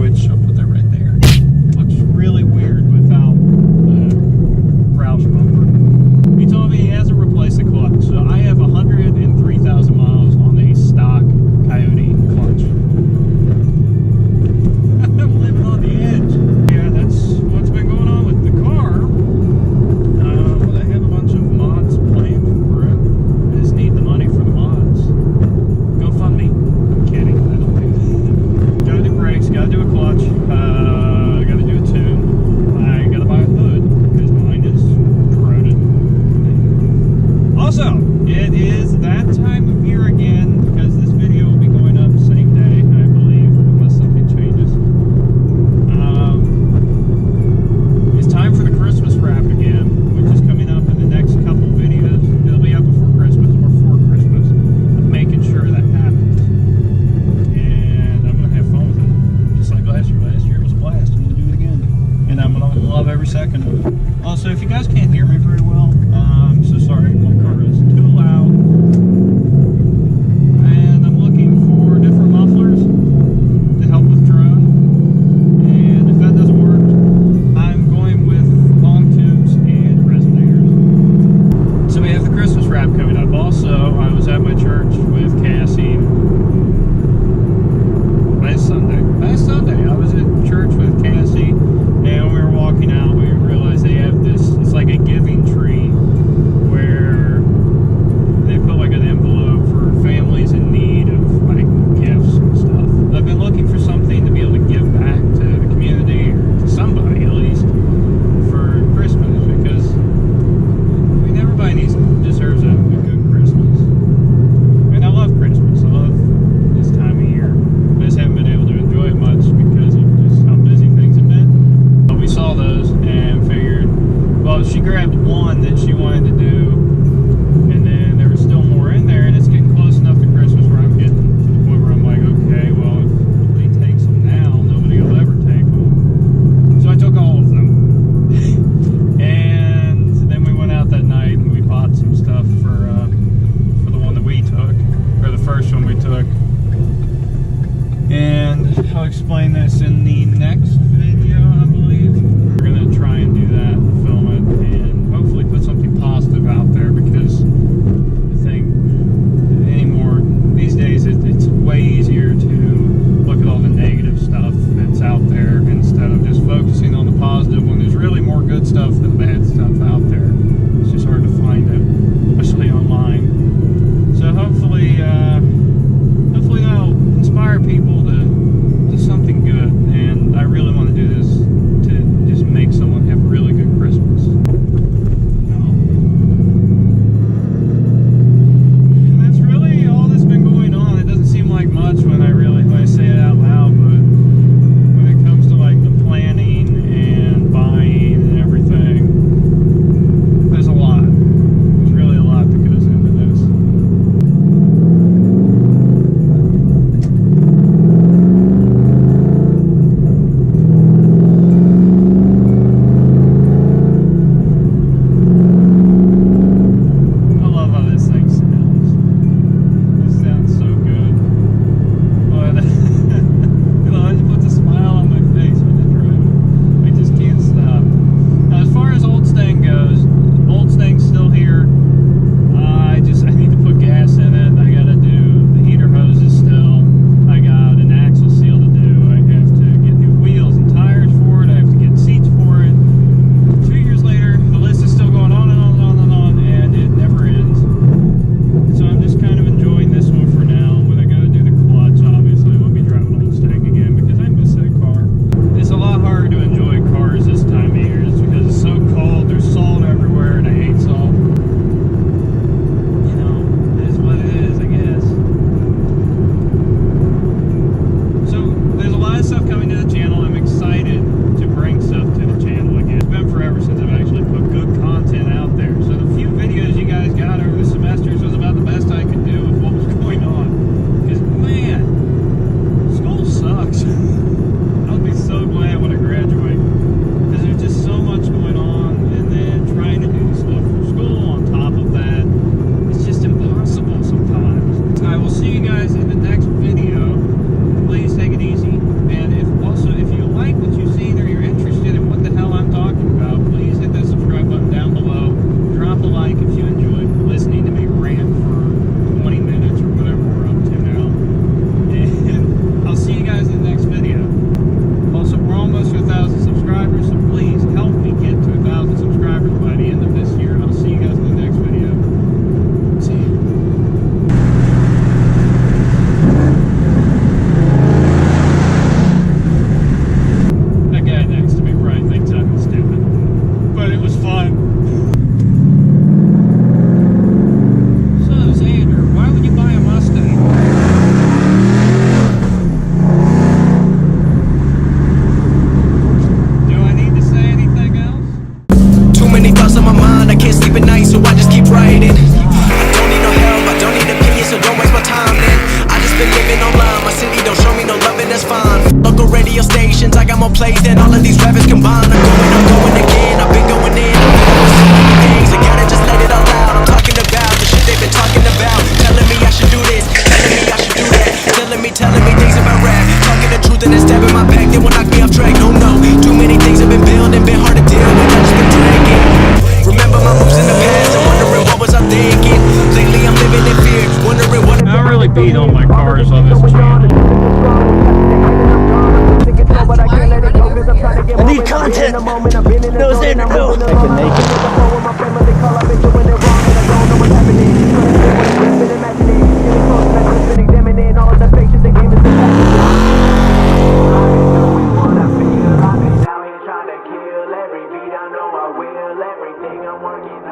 which I'll put that right there. Looks really weird without the Roush bumper. He told me he hasn't replaced the clutch, so I have 103,000 miles on a stock Coyote clutch. I'm living on the edge. Yeah, that's what's been going on with the car. But I have a bunch of mods planned for it. I just need the money for the mods. Go fund me. I'm kidding. I don't do that. Gotta do brakes, gotta do a clutch, gotta do a tune. I gotta buy a hood because mine is corroded. Also, it is that time of year again because this video will be going up the same day, I believe, unless something changes. It's time for the Christmas wrap again, which is coming up in the next couple videos. It'll be up before Christmas or for Christmas. I'm making sure that happens. And I'm going to have fun with it. Just like last year. Last year was a blast. I'm going to do it again. And I'm going to love every second of it. Also, if you guys can't hear me very well, I'm so sorry. My car is too loud. And I'm looking for different mufflers to help with drone. And if that doesn't work, I'm going with long tubes and resonators. So we have the Christmas wrap coming up. Also, I was at my church with Cassie last Sunday. I was at church with Cassie, and we were walking out. We realized they have this, it's like a giving tree where more plays than all of these rappers combined. I'm going again, I've been going in. I'm feeling so many things, I gotta just let it all out. I'm talking about the shit they've been talking about, telling me I should do this, telling me I should do that, telling me things about rap, talking the truth and then stabbing my back. They will knock me off track, no, too many things have been building, been hard to deal with, I just been dragging. Remember my moves in the past, I'm wondering what was I thinking. Lately I'm living in fear, wondering what I really beat on my cars on this channel. I need content. No, Xander, no. I can make Everything I'm working